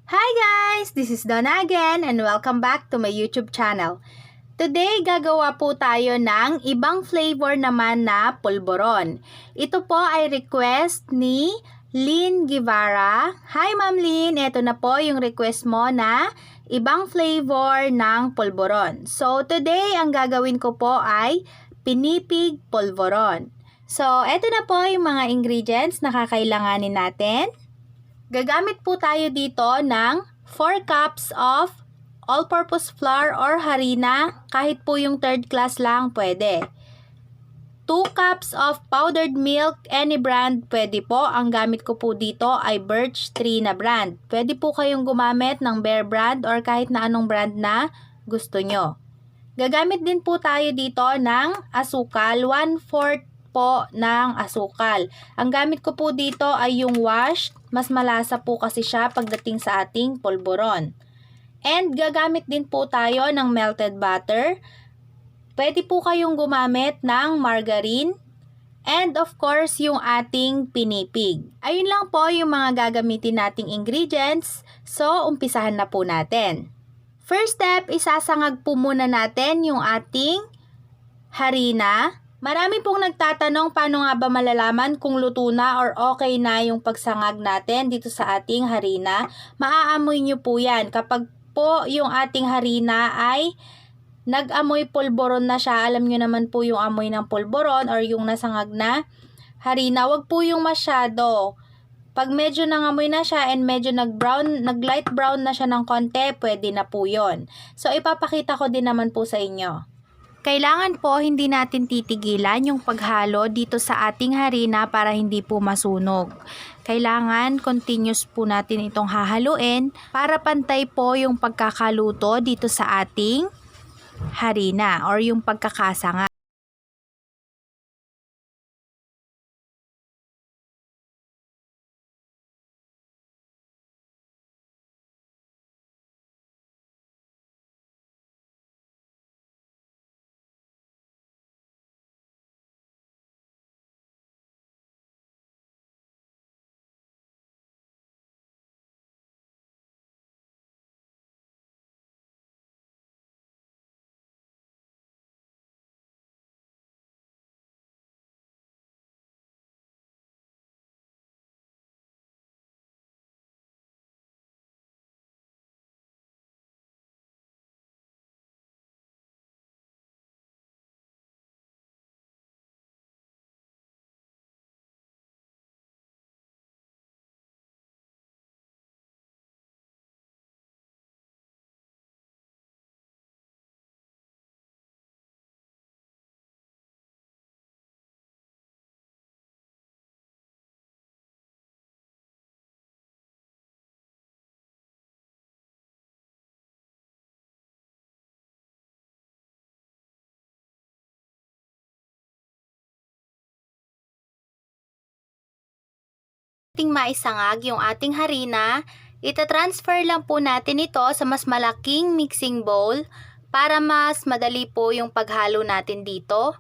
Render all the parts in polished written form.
Hi guys! This is Donna again and welcome back to my YouTube channel. Today, gagawa po tayo ng ibang flavor naman na pulboron. Ito po ay request ni Lynn Guevara. Hi Ma'am Lynn! Ito na po yung request mo na ibang flavor ng pulboron. So, today, ang gagawin ko po ay pinipig pulboron. So, ito na po yung mga ingredients na kakailanganin natin. Gagamit po tayo dito ng 4 cups of all-purpose flour or harina, kahit po yung third class lang pwede. 2 cups of powdered milk, any brand pwede po. Ang gamit ko po dito ay Birch 3 na brand. Pwede po kayong gumamit ng Bear brand or kahit na anong brand na gusto nyo. Gagamit din po tayo dito ng asukal, 1/4 po ng asukal. Ang gamit ko po dito ay yung washed, mas malasa po kasi siya pagdating sa ating pulboron. And gagamit din po tayo ng melted butter. Pwede po kayong gumamit ng margarine. And of course, yung ating pinipig. Ayun lang po yung mga gagamitin nating ingredients. So, umpisahan na po natin. First step, isasangag po muna natin yung ating harina. Marami pong nagtatanong paano nga ba malalaman kung luto na or okay na yung pagsangag natin dito sa ating harina. Maaamoy nyo po yan. Kapag po yung ating harina ay nag-amoy pulboron na siya, alam nyo naman po yung amoy ng pulboron or yung nasangag na harina. Wag po yung masyado. Pag medyo nangamoy na siya and medyo nag-light brown na siya ng konti, pwede na po yon. So, ipapakita ko din naman po sa inyo. Kailangan po hindi natin titigilan yung paghalo dito sa ating harina para hindi po masunog. Kailangan continuous po natin itong hahaluin para pantay po yung pagkakaluto dito sa ating harina or yung pagkakasanga. Ating maisangag yung ating harina, itatransfer lang po natin ito sa mas malaking mixing bowl para mas madali po yung paghalo natin dito.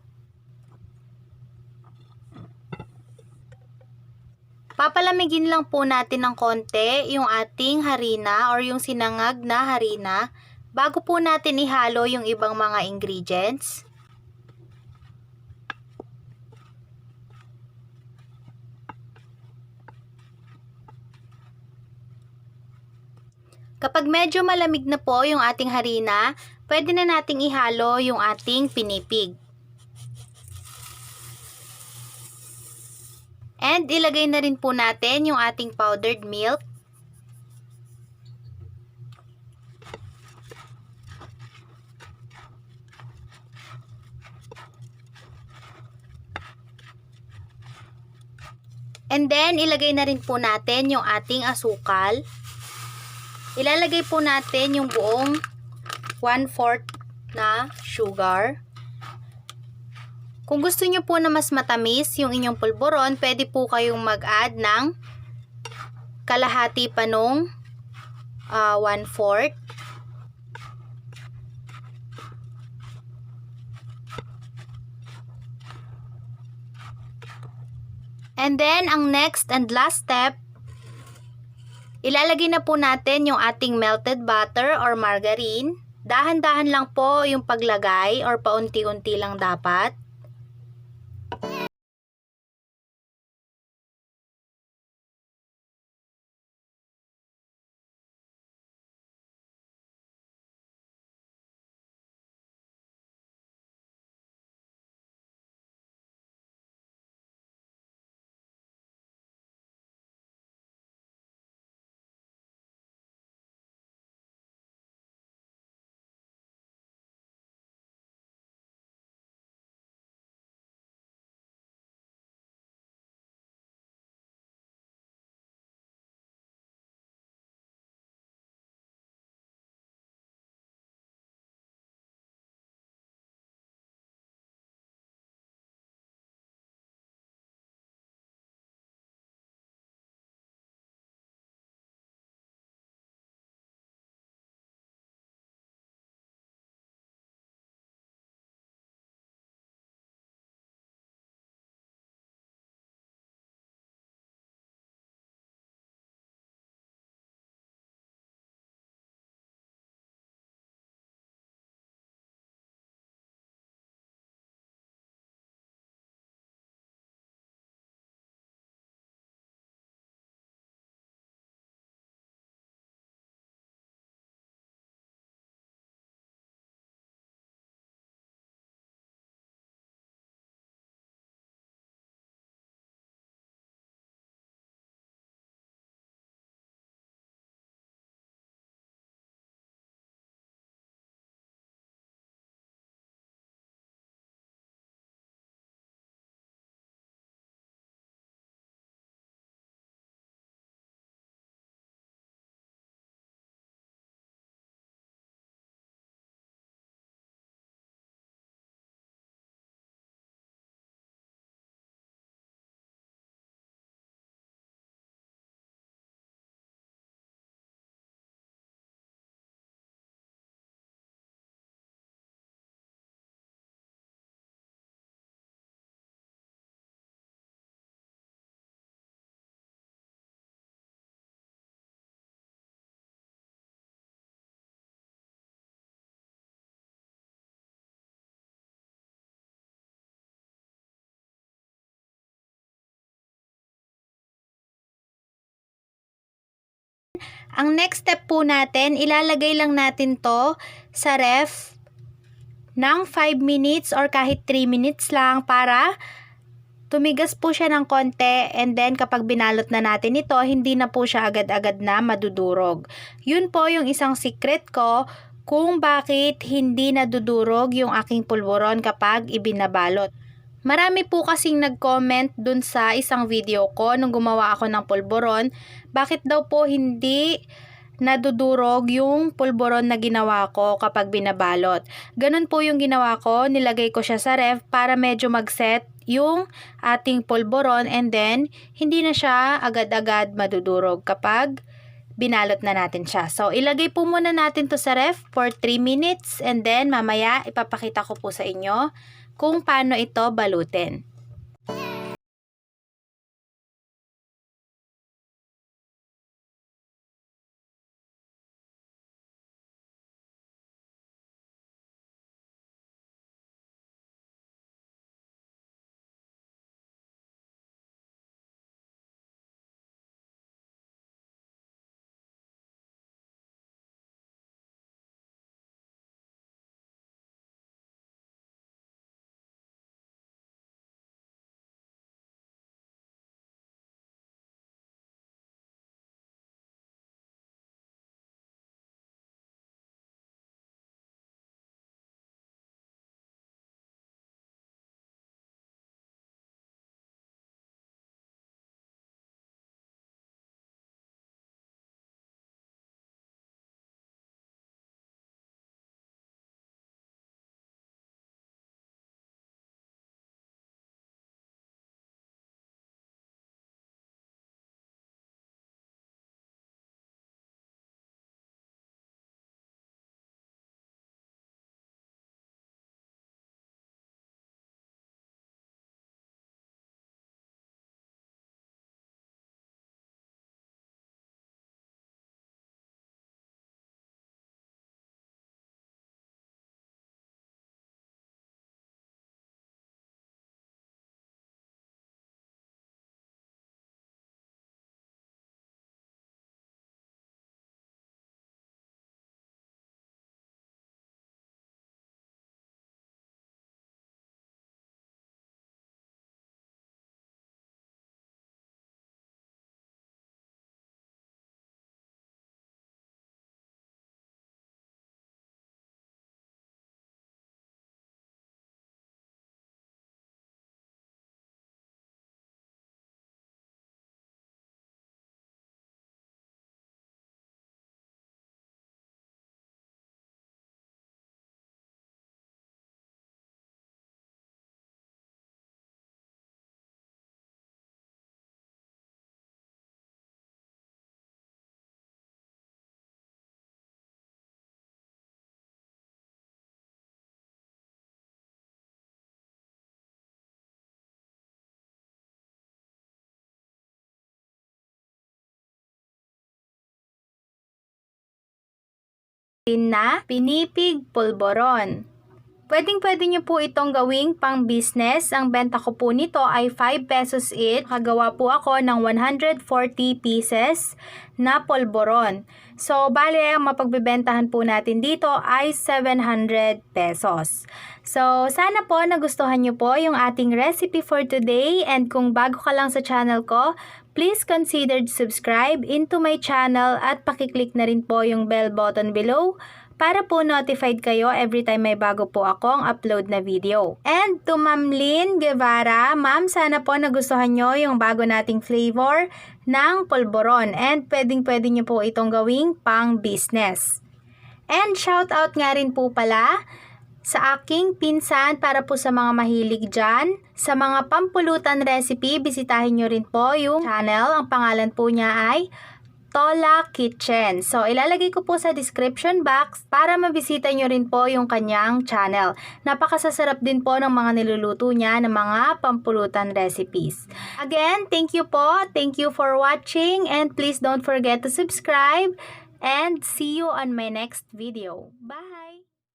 Papalamigin lang po natin ng konti yung ating harina or yung sinangag na harina bago po natin ihalo yung ibang mga ingredients. Kapag medyo malamig na po yung ating harina, pwede na nating ihalo yung ating pinipig. And ilagay na rin po natin yung ating powdered milk. And then ilagay na rin po natin yung ating asukal. Ilalagay po natin yung buong 1/4 na sugar. Kung gusto nyo po na mas matamis yung inyong pulboron, pwede po kayong mag-add ng kalahati pa nung 1/4. And then, ang next and last step, Ilalagay na po natin yung ating melted butter or margarine. Dahan-dahan lang po yung paglagay or paunti-unti lang dapat. Ang next step po natin, ilalagay lang natin to sa ref ng 5 minutes or kahit 3 minutes lang para tumigas po siya ng konti, and then kapag binalot na natin ito, hindi na po siya agad-agad na madudurog. Yun po yung isang secret ko kung bakit hindi nadudurog yung aking pulburon kapag ibinabalot. Marami po kasing nag-comment dun sa isang video ko nung gumawa ako ng pulburon, bakit daw po hindi nadudurog yung pulburon na ginawa ko kapag binabalot. Ganun po yung ginawa ko, nilagay ko siya sa ref para medyo mag-set yung ating pulburon, and then hindi na siya agad-agad madudurog kapag binalot na natin siya. So, ilagay po muna natin to sa ref for 3 minutes, and then mamaya ipapakita ko po sa inyo kung paano ito balutin. na pinipig pulboron. Pwedeng-pwede nyo po itong gawing pang business. Ang benta ko po nito ay 5 pesos each. Kagawa po ako ng 140 pieces na pulboron. So, bale, ang mapagbibentahan po natin dito ay 700 pesos. So, sana po nagustuhan nyo po yung ating recipe for today. And kung bago ka lang sa channel ko, please consider to subscribe into my channel at pakiclick na rin po yung bell button below para po notified kayo every time may bago po akong upload na video. And to Ma'am Lynn Guevara, ma'am, sana po nagustuhan nyo yung bago nating flavor ng pulboron. And pwedeng-pwede nyo po itong gawing pang business. And shout out nga rin po pala sa aking pinsan para po sa mga mahilig dyan. Sa mga pampulutan recipe, bisitahin nyo rin po yung channel. Ang pangalan po niya ay Tola Kitchen. So, ilalagay ko po sa description box para mabisita nyo rin po yung kanyang channel. Napakasasarap din po ng mga niluluto niya ng mga pampulutan recipes. Again, thank you po. Thank you for watching and please don't forget to subscribe and see you on my next video. Bye!